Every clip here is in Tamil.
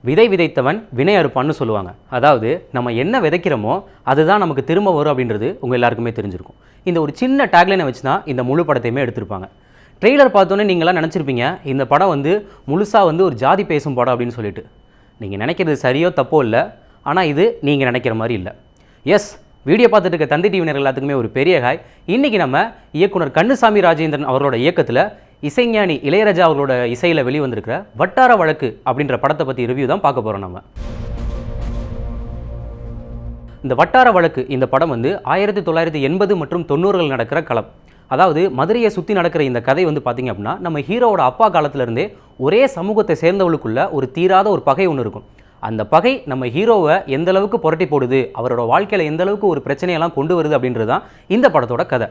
விதை விதைத்தவன் வினை அறுப்பான்னு சொல்லுவாங்க. அதாவது நம்ம என்ன விதைக்கிறோமோ அதுதான் நமக்கு திரும்ப வரும் அப்படின்றது உங்கள் எல்லாருக்குமே தெரிஞ்சிருக்கும். இந்த ஒரு சின்ன டேக்லைனை வச்சு தான் இந்த முழு படத்தையுமே எடுத்திருப்பாங்க. ட்ரெய்லர் பார்த்தோன்னே நீங்களாம் நினச்சிருப்பீங்க இந்த படம் வந்து முழுசாக வந்து ஒரு ஜாதி பேசும் படம் அப்படின்னு சொல்லிட்டு. நீங்கள் நினைக்கிறது சரியோ தப்போ இல்லை, ஆனால் இது நீங்கள் நினைக்கிற மாதிரி இல்லை. எஸ், வீடியோ பார்த்துட்டு இருக்க தந்தி டிவினர் எல்லாத்துக்குமே ஒரு பெரிய ஹாய். இன்றைக்கி நம்ம இயக்குனர் கண்ணுசாமி ராஜேந்திரன் அவரோட இயக்கத்தில் இசைஞானி இளையராஜா அவர்களோட இசையில் வெளிவந்திருக்கிற வட்டார வழக்கு அப்படின்ற படத்தை பற்றி ரிவ்யூ தான் பார்க்க போகிறோம். நம்ம இந்த வட்டார வழக்கு இந்த படம் வந்து 1980 மற்றும் 90கள் நடக்கிற களம். அதாவது மதுரையை சுற்றி நடக்கிற இந்த கதை வந்து பார்த்திங்க அப்படின்னா நம்ம ஹீரோவோட அப்பா காலத்திலேருந்தே ஒரே சமூகத்தை சேர்ந்தவளுக்குள்ள ஒரு தீராத ஒரு பகை ஒன்று இருக்கும். அந்த பகை நம்ம ஹீரோவை எந்த அளவுக்கு புரட்டி போடுது, அவரோட வாழ்க்கையில் எந்த அளவுக்கு ஒரு பிரச்சனையெல்லாம் கொண்டு வருது அப்படின்றது தான் இந்த படத்தோட கதை.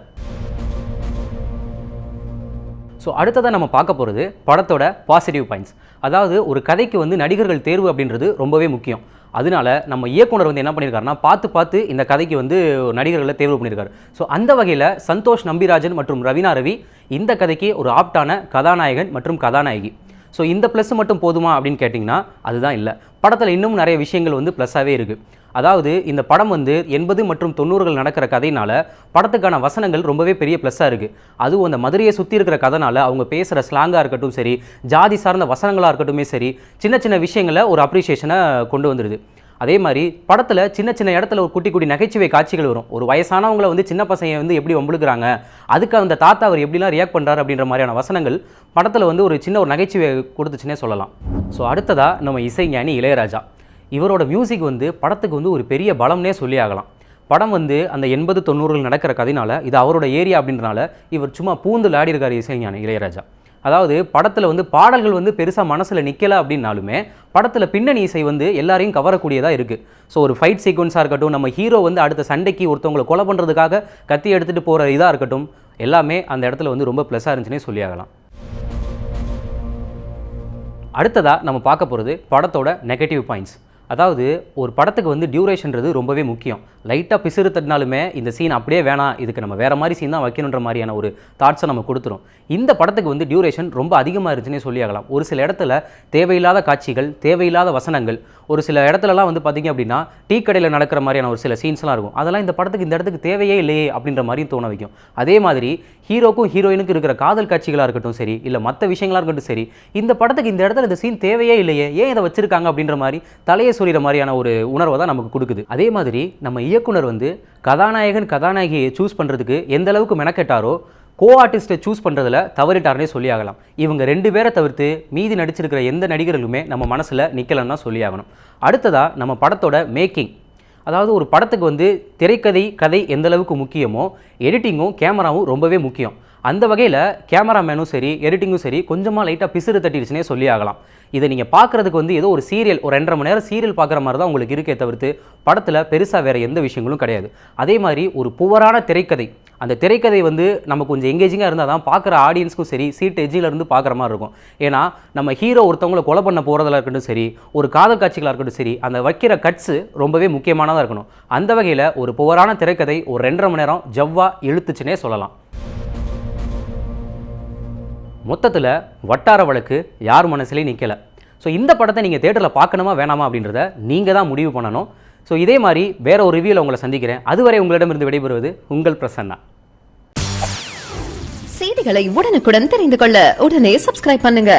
ஸோ அடுத்ததாக நம்ம பார்க்க போகிறது படத்தோட பாசிட்டிவ் பாயிண்ட்ஸ். அதாவது ஒரு கதைக்கு வந்து நடிகர்கள் தேர்வு அப்படின்றது ரொம்பவே முக்கியம். அதனால நம்ம இயக்குனர் வந்து என்ன பண்ணியிருக்காருன்னா பார்த்து இந்த கதைக்கு வந்து நடிகர்களை தேர்வு பண்ணியிருக்காரு. ஸோ அந்த வகையில் சந்தோஷ் நம்பிராஜன் மற்றும் ரவீனா ரவி இந்த கதைக்கு ஒரு ஆப்டான கதாநாயகன் மற்றும் கதாநாயகி. ஸோ இந்த ப்ளஸ் மட்டும் போதுமா அப்படின்னு கேட்டிங்கன்னா அதுதான் இல்லை. படத்தில் இன்னும் நிறைய விஷயங்கள் வந்து ப்ளஸ்ஸாகவே இருக்குது. அதாவது இந்த படம் வந்து 80 மற்றும் 90கள் நடக்கிற கதையினால படத்துக்கான வசனங்கள் ரொம்பவே பெரிய ப்ளஸ்ஸாக இருக்குது. அதுவும் அந்த மதுரையை சுற்றி இருக்கிற கதைனால அவங்க பேசுகிற ஸ்லாங்காக இருக்கட்டும் சரி, ஜாதி சார்ந்த வசனங்களாக இருக்கட்டும் சரி, சின்ன சின்ன விஷயங்களை ஒரு அப்ரிஷியேஷனை கொண்டு வந்துடுது. அதே மாதிரி படத்தில் சின்ன இடத்துல ஒரு குட்டி நகைச்சுவை காட்சிகள் வரும். ஒரு வயசானவங்களை வந்து சின்ன பசங்க வந்து எப்படி வம்புழுக்கிறாங்க, அதுக்கு அந்த தாத்தா அவர் எப்படிலாம் ரியாக்ட் பண்ணுறாரு அப்படின்ற மாதிரியான வசனங்கள் படத்தில் வந்து ஒரு சின்ன ஒரு நகைச்சுவை கொடுத்துச்சுன்னே சொல்லலாம். ஸோ அடுத்ததாக நம்ம இசைஞானி இளையராஜா இவரோட மியூசிக் வந்து படத்துக்கு வந்து ஒரு பெரிய பலம்னே சொல்லி ஆகலாம். படம் வந்து அந்த 80 90கள் நடக்கிற கதையினால இது அவரோட ஏரியா அப்படின்றனால இவர் சும்மா பூந்து ஆடியிருக்காரு இசைஞானி இளையராஜா. அதாவது படத்தில் வந்து பாடல்கள் வந்து பெருசாக மனசில் நிற்கலை அப்படின்னாலுமே படத்தில் பின்னணி இசை வந்து எல்லாரையும் கவரக்கூடியதாக இருக்குது. ஸோ ஒரு ஃபைட் சீக்வன்ஸாக இருக்கட்டும், நம்ம ஹீரோ வந்து அடுத்த சண்டைக்கு ஒருத்தவங்களை கொலை பண்ணுறதுக்காக கத்தி எடுத்துகிட்டு போகிற இதாக இருக்கட்டும், எல்லாமே அந்த இடத்துல வந்து ரொம்ப ப்ளஸ்ஸாக இருந்துச்சுன்னே சொல்லி ஆகலாம். அடுத்ததாக நம்ம பார்க்க போகிறது படத்தோட நெகட்டிவ் பாயிண்ட்ஸ். அதாவது ஒரு படத்துக்கு வந்து டியூரேஷன்றது ரொம்பவே முக்கியம். லைட்டாக பிசுறு தட்டினாலுமே இந்த சீன் அப்படியே வேணாம், இதுக்கு நம்ம வேறு மாதிரி சீன் தான் வைக்கணுன்ற மாதிரியான ஒரு தாட்ஸை நம்ம கொடுத்துரும். இந்த படத்துக்கு வந்து டியூரேஷன் ரொம்ப அதிகமாக இருந்துச்சுன்னே சொல்லி ஆகலாம். ஒரு சில இடத்துல தேவையில்லாத காட்சிகள், தேவையில்லாத வசனங்கள், ஒரு சில இடத்துலலாம் வந்து பார்த்திங்க அப்படின்னா டீ கடையில் நடக்கிற மாதிரியான ஒரு சில சீன்ஸ்லாம் இருக்கும். அதெல்லாம் இந்த படத்துக்கு இந்த இடத்துக்கு தேவையே இல்லையே அப்படின்ற மாதிரியும் தோண வைக்கும். அதே மாதிரி ஹீரோக்கும் ஹீரோயினுக்கு இருக்கிற காதல் காட்சிகளாக இருக்கட்டும் சரி, இல்லை மற்ற விஷயங்களாக இருக்கட்டும் சரி, இந்த படத்துக்கு இந்த இடத்துல இந்த சீன் தேவையே இல்லையே, ஏன் இதை வச்சிருக்காங்க அப்படின்ற மாதிரி தலையை சொல்கிற மாதிரியான ஒரு உணர்வை தான் நமக்கு கொடுக்குது. அதே மாதிரி நம்ம இயக்குனர் வந்து கதாநாயகன் கதாநாயகியை சூஸ் பண்ணுறதுக்கு எந்த அளவுக்கு மெனக்கெட்டாரோ கோ ஆர்டிஸ்ட்டை சூஸ் பண்ணுறதுல தவறிட்டார்னே சொல்லி ஆகலாம். இவங்க 2 பேரை தவிர்த்து மீதி நடிச்சிருக்கிற எந்த நடிகர்களுமே நம்ம மனசில் நிற்கலன்னு தான் சொல்லி ஆகணும். அடுத்ததாக நம்ம படத்தோட மேக்கிங். அதாவது ஒரு படத்துக்கு வந்து திரைக்கதை கதை எந்த அளவுக்கு முக்கியமோ எடிட்டிங்கும் கேமராவும் ரொம்பவே முக்கியம். அந்த வகையில் கேமராமேனும் சரி எடிட்டிங்கும் சரி கொஞ்சமாக லைட்டாக பிசுறு தட்டிடுச்சுனே சொல்லி ஆகலாம். இதை நீங்கள் பார்க்குறதுக்கு வந்து ஏதோ ஒரு சீரியல், ஒரு 2.5 மணி நேரம் சீரியல் பார்க்குற மாதிரி தான் உங்களுக்கு இருக்கே தவிர்த்து படத்தில் பெருசாக வேறு எந்த விஷயங்களும் கிடையாது. அதே மாதிரி ஒரு புவரான திரைக்கதை, அந்த திரைக்கதை வந்து நம்ம கொஞ்சம் எங்கேஜிங்காக இருந்தால் தான் பார்க்குற ஆடியன்ஸ்க்கும் சரி சீட் எஜ்ஜில் இருந்து பார்க்குற மாதிரி இருக்கும். ஏன்னா நம்ம ஹீரோ ஒருத்தவங்களை கொலை பண்ண போகிறதா இருக்கட்டும் சரி, ஒரு காதல் காட்சிகளாக இருக்கட்டும் சரி, அந்த வைக்கிற கட்ஸு ரொம்பவே முக்கியமானதாக இருக்கணும். அந்த வகையில் ஒரு புவரான திரைக்கதை ஒரு 2.5 மணி நேரம் ஜவ்வா இழுத்துச்சுன்னே சொல்லலாம். மொத்தத்தில் வட்டார வழக்கு யார் மனசுலேயும் நிற்கலை. ஸோ இந்த படத்தை நீங்கள் தேட்டரில் பார்க்கணுமா வேணாமா அப்படின்றத நீங்கள் தான் முடிவு பண்ணணும். ஸோ இதே மாதிரி வேற ஒரு ரிவ்யூவில் உங்களை சந்திக்கிறேன். அதுவரை உங்களிடமிருந்து விடைபெறுவது உங்கள் பிரசன்னா. செய்திகளை உடனுக்குடன் தெரிந்து கொள்ள உடனே சப்ஸ்கிரைப் பண்ணுங்க.